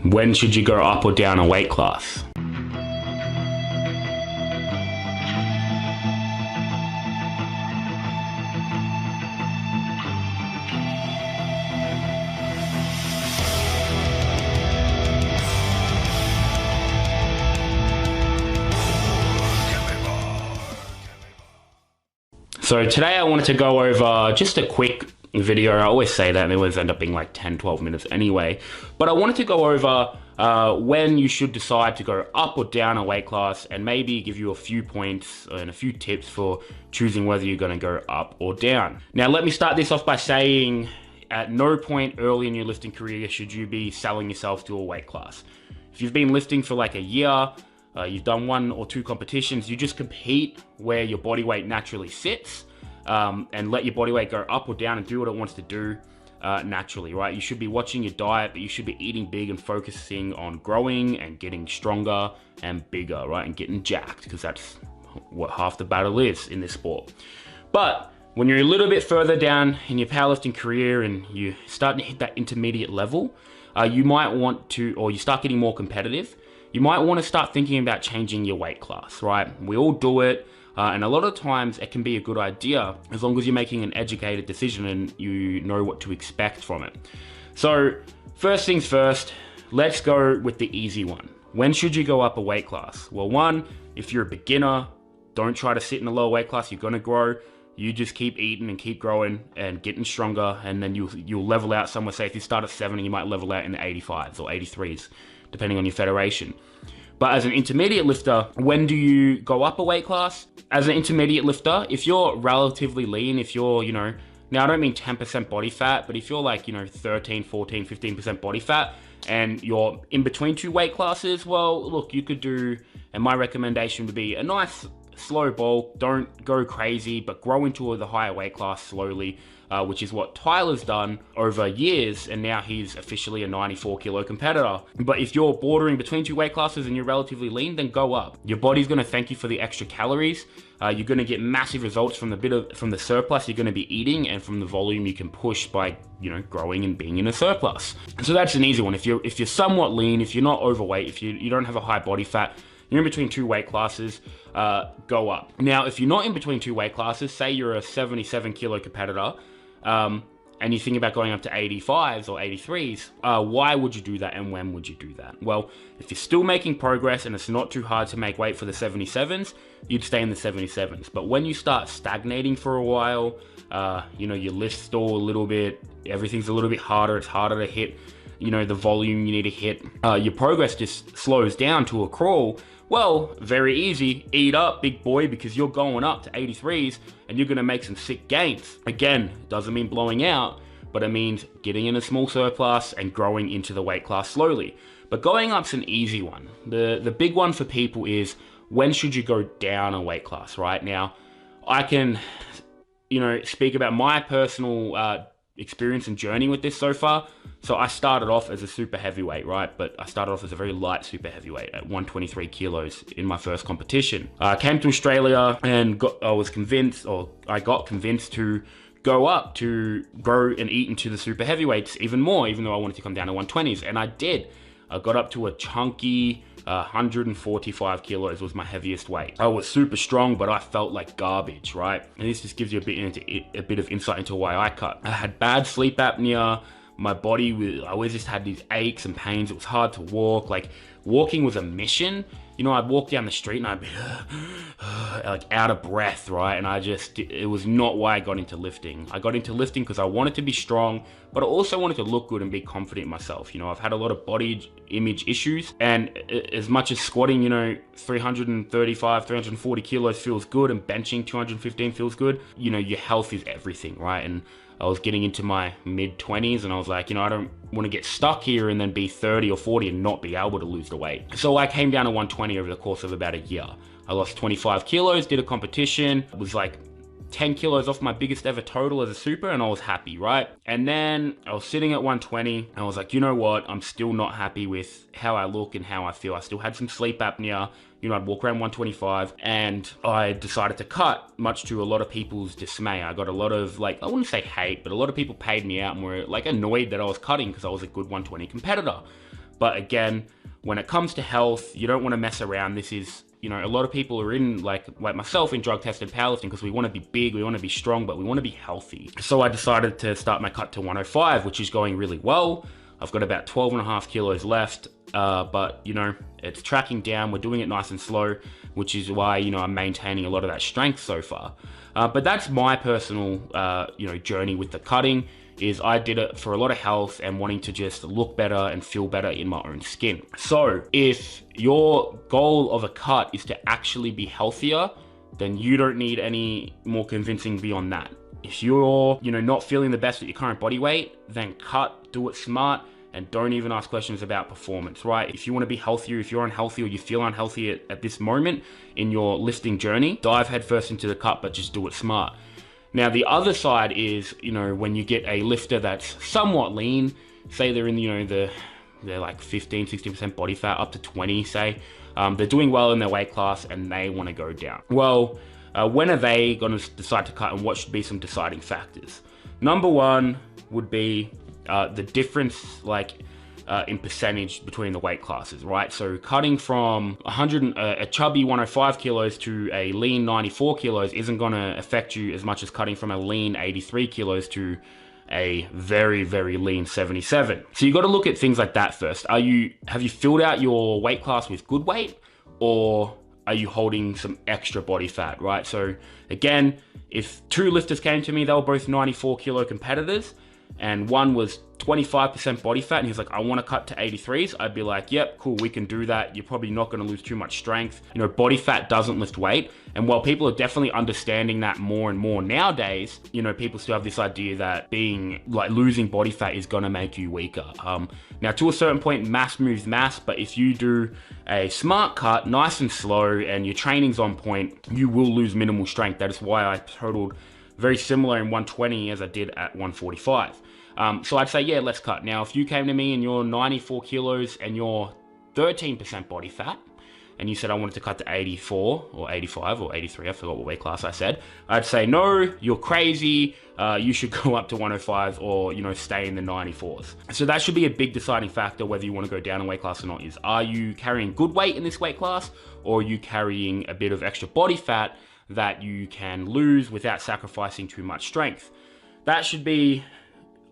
When should you go up or down a weight class? So today I wanted to go over just a quick video. I always say that and they always end up being like 10-12 minutes anyway, but I wanted to go over when you should decide to go up or down a weight class, and maybe give you a few points and a few tips for choosing whether you're going to go up or down. Now let me start this off by saying at no point early in your lifting career should you be selling yourself to a weight class. If you've been lifting for like a year, you've done 1 or 2 competitions, you just compete where your body weight naturally sits, and let your body weight go up or down and do what it wants to do naturally, right? You should be watching your diet, but you should be eating big and focusing on growing and getting stronger and bigger, right? And getting jacked, because that's what half the battle is in this sport. But when you're a little bit further down in your powerlifting career and you're starting to hit that intermediate level, you might want to, or you start getting more competitive, you might want to start thinking about changing your weight class, right? We all do it, and a lot of times it can be a good idea as long as you're making an educated decision and you know what to expect from it. So first things first, let's go with the easy one. When should you go up a weight class? Well, one, if you're a beginner, don't try to sit in a lower weight class. You're going to grow. You just keep eating and keep growing and getting stronger, and then you'll level out somewhere. Say if you start at 70, you might level out in the 85s or 83s, depending on your federation. But as an intermediate lifter, when do you go up a weight class? As an intermediate lifter, if you're relatively lean, if you're, now I don't mean 10% body fat, but if you're like, 13, 14, 15% body fat, and you're in between 2 weight classes, well, look, you could do, and my recommendation would be a nice slow bulk. Don't go crazy, but grow into the higher weight class slowly, which is what Tyler's done over years, and now he's officially a 94 kilo competitor. But if you're bordering between 2 weight classes and you're relatively lean, then go up. Your body's going to thank you for the extra calories. You're going to get massive results from the surplus you're going to be eating, and from the volume you can push by growing and being in a surplus. So that's an easy one. If you're somewhat lean, if you're not overweight, if you don't have a high body fat, you're in between 2 weight classes, go up. Now, if you're not in between 2 weight classes, say you're a 77 kilo competitor, and you think about going up to 85s or 83s, why would you do that, and when would you do that? Well, if you're still making progress and it's not too hard to make weight for the 77s, you'd stay in the 77s. But when you start stagnating for a while, your lifts stall a little bit, everything's a little bit harder, it's harder to hit, the volume you need to hit, your progress just slows down to a crawl. Well, very easy, eat up, big boy, because you're going up to 83s and you're gonna make some sick gains. Again, doesn't mean blowing out, but it means getting in a small surplus and growing into the weight class slowly. But going up's an easy one. The big one for people is, when should you go down a weight class, right? Now, I can, speak about my personal experience and journey with this so far. So I started off as a super heavyweight, right? But I started off as a very light super heavyweight at 123 kilos in my first competition. I came to Australia and I got convinced to go up, to grow and eat into the super heavyweights even more, even though I wanted to come down to 120s, and I did. I got up to a chunky 145 kilos was my heaviest weight. I was super strong, but I felt like garbage, right? And this just gives you a bit of insight into why I cut. I had bad sleep apnea. My body, I always just had these aches and pains. It was hard to walk. Like, walking was a mission. I'd walk down the street and I'd be like out of breath, right? And it was not why I got into lifting. I got into lifting because I wanted to be strong, but I also wanted to look good and be confident in myself. I've had a lot of body image issues, and as much as squatting, 335, 340 kilos feels good, and benching 215 feels good, your health is everything, right? And I was getting into my mid-20s and I was like, I don't want to get stuck here and then be 30 or 40 and not be able to lose the weight. So I came down to 120 over the course of about a year. I lost 25 kilos, did a competition, it was like 10 kilos off my biggest ever total as a super, and I was happy, right? And then I was sitting at 120 and I was like, you know what? I'm still not happy with how I look and how I feel. I still had some sleep apnea. I'd walk around 125, and I decided to cut, much to a lot of people's dismay. I got a lot of, I wouldn't say hate, but a lot of people paid me out and were annoyed that I was cutting because I was a good 120 competitor. But again, when it comes to health, you don't want to mess around. This is, you know, a lot of people are in, like myself, in drug tested powerlifting because we want to be big, we want to be strong, but we want to be healthy. So I decided to start my cut to 105, which is going really well. I've got about 12.5 kilos left, but you know, it's tracking down. We're doing it nice and slow, which is why, you know, I'm maintaining a lot of that strength so far. But that's my personal, you know, journey with the cutting. Is I did it for a lot of health and wanting to just look better and feel better in my own skin. So if your goal of a cut is to actually be healthier, then you don't need any more convincing beyond that. If you're, you know, not feeling the best at your current body weight, then cut, do it smart, and don't even ask questions about performance, right? If you want to be healthier, if you're unhealthy or you feel unhealthy at this moment in your lifting journey, dive headfirst into the cut, but just do it smart. Now, the other side is, you know, when you get a lifter that's somewhat lean, say they're in, you know, they're like 15, 16% body fat, up to 20, say, they're doing well in their weight class and they want to go down. Well, when are they going to decide to cut, and what should be some deciding factors? Number one would be the difference, like, in percentage between the weight classes, right? So cutting from a chubby 105 kilos to a lean 94 kilos isn't gonna affect you as much as cutting from a lean 83 kilos to a very, very lean 77. So you gotta look at things like that first. Have you filled out your weight class with good weight, or are you holding some extra body fat, right? So again, if two lifters came to me, they were both 94 kilo competitors, and one was 25% body fat, and he was like, I want to cut to 83s, I'd be like, yep, cool, we can do that. You're probably not going to lose too much strength. You know, body fat doesn't lift weight. And while people are definitely understanding that more and more nowadays, you know, people still have this idea that losing body fat is going to make you weaker. Now, to a certain point, mass moves mass, but if you do a smart cut, nice and slow, and your training's on point, you will lose minimal strength. That is why I totaled very similar in 120 as I did at 145. So I'd say, yeah, let's cut. Now, if you came to me and you're 94 kilos and you're 13% body fat, and you said I wanted to cut to 84 or 85 or 83, I forgot what weight class I said, I'd say, no, you're crazy. You should go up to 105 or, you know, stay in the 94s. So that should be a big deciding factor whether you want to go down in weight class or not. Is, are you carrying good weight in this weight class, or are you carrying a bit of extra body fat that you can lose without sacrificing too much strength? That should be,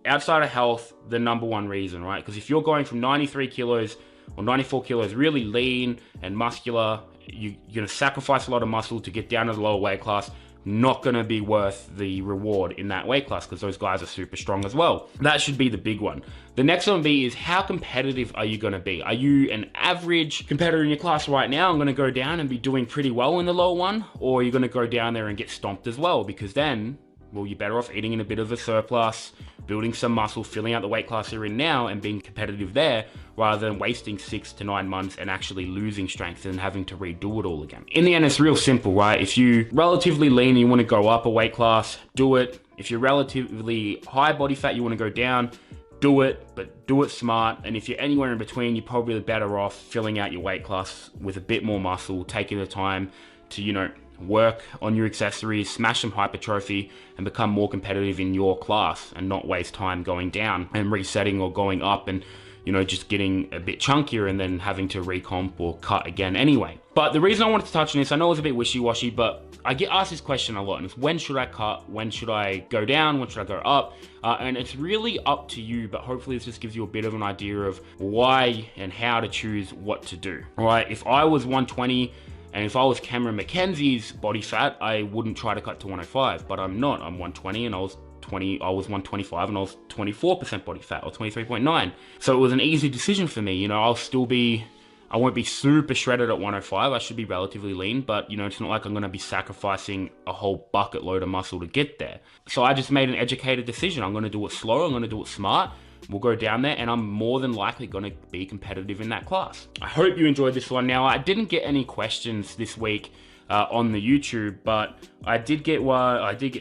outside of health, the number one reason, right? Because if you're going from 93 kilos or 94 kilos really lean and muscular, you're going to sacrifice a lot of muscle to get down to the lower weight class. Not going to be worth the reward in that weight class, because those guys are super strong as well. That should be the big one. The next one is, how competitive are you going to be? Are you an average competitor in your class right now? I'm going to go down and be doing pretty well in the lower one, or are you going to go down there and get stomped as well? Because then, well, you're better off eating in a bit of a surplus, building some muscle, filling out the weight class you're in now and being competitive there, rather than wasting 6 to 9 months and actually losing strength and having to redo it all again. In the end, it's real simple, right? If you're relatively lean and you want to go up a weight class, do it. If you're relatively high body fat, you want to go down, do it, but do it smart. And if you're anywhere in between, you're probably better off filling out your weight class with a bit more muscle, taking the time to, you know, work on your accessories, smash some hypertrophy, and become more competitive in your class, and not waste time going down and resetting or going up and, you know, just getting a bit chunkier and then having to recomp or cut again anyway. But the reason I wanted to touch on this, I know it's a bit wishy-washy, but I get asked this question a lot, and it's, when should I cut? When should I go down? When should I go up? And it's really up to you, but hopefully this just gives you a bit of an idea of why and how to choose what to do. All right, if I was 120, and if I was Cameron McKenzie's body fat, I wouldn't try to cut to 105, but I'm not. I'm 120 and I was 125 and I was 24% body fat, or 23.9. So it was an easy decision for me. You know, I won't be super shredded at 105. I should be relatively lean, but you know, it's not like I'm going to be sacrificing a whole bucket load of muscle to get there. So I just made an educated decision. I'm going to do it slow. I'm going to do it smart. We'll go down there, and I'm more than likely going to be competitive in that class. I hope you enjoyed this one. Now, I didn't get any questions this week on the YouTube, but I did get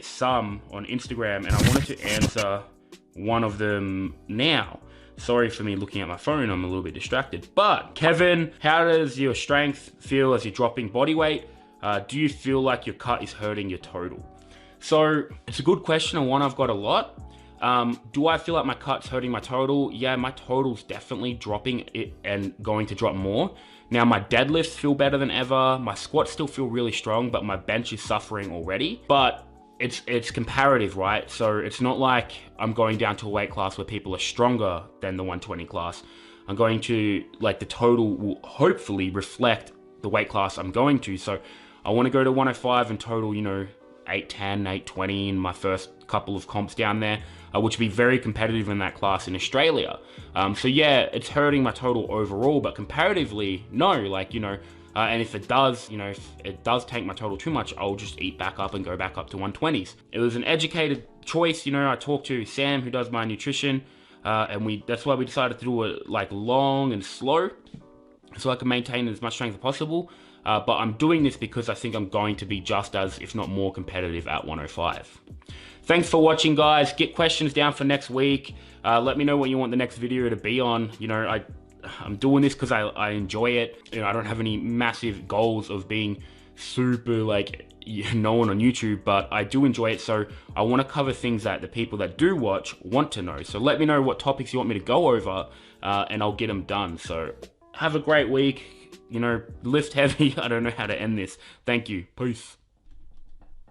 some on Instagram, and I wanted to answer one of them now. Sorry for me looking at my phone, I'm a little bit distracted. But Kevin, how does your strength feel as you're dropping body weight? Do you feel like your cut is hurting your total? So it's a good question, and one I've got a lot. Do I feel like my cut's hurting my total? Yeah, my total's definitely dropping it and going to drop more. Now my deadlifts feel better than ever. My squats still feel really strong, but my bench is suffering already. But it's comparative, right? So it's not like I'm going down to a weight class where people are stronger than the 120 class. I'm going to, like, the total will hopefully reflect the weight class I'm going to. So I want to go to 105 and total, you know, 810, 820 in my first couple of comps down there, which would be very competitive in that class in Australia. So yeah, it's hurting my total overall, but comparatively, no, like, you know, and if it does, you know, if it does take my total too much, I'll just eat back up and go back up to 120s. It was an educated choice, you know. I talked to Sam, who does my nutrition, and that's why we decided to do it like long and slow, so I can maintain as much strength as possible. But I'm doing this because I think I'm going to be just as, if not more, competitive at 105. Thanks for watching, guys. Get questions down for next week. Let me know what you want the next video to be on. You know, I'm doing this because I enjoy it. You know, I don't have any massive goals of being super, like, known on YouTube, but I do enjoy it. So I want to cover things that the people that do watch want to know. So let me know what topics you want me to go over, and I'll get them done. So have a great week. You know, lift heavy. I don't know how to end this. Thank you. Peace.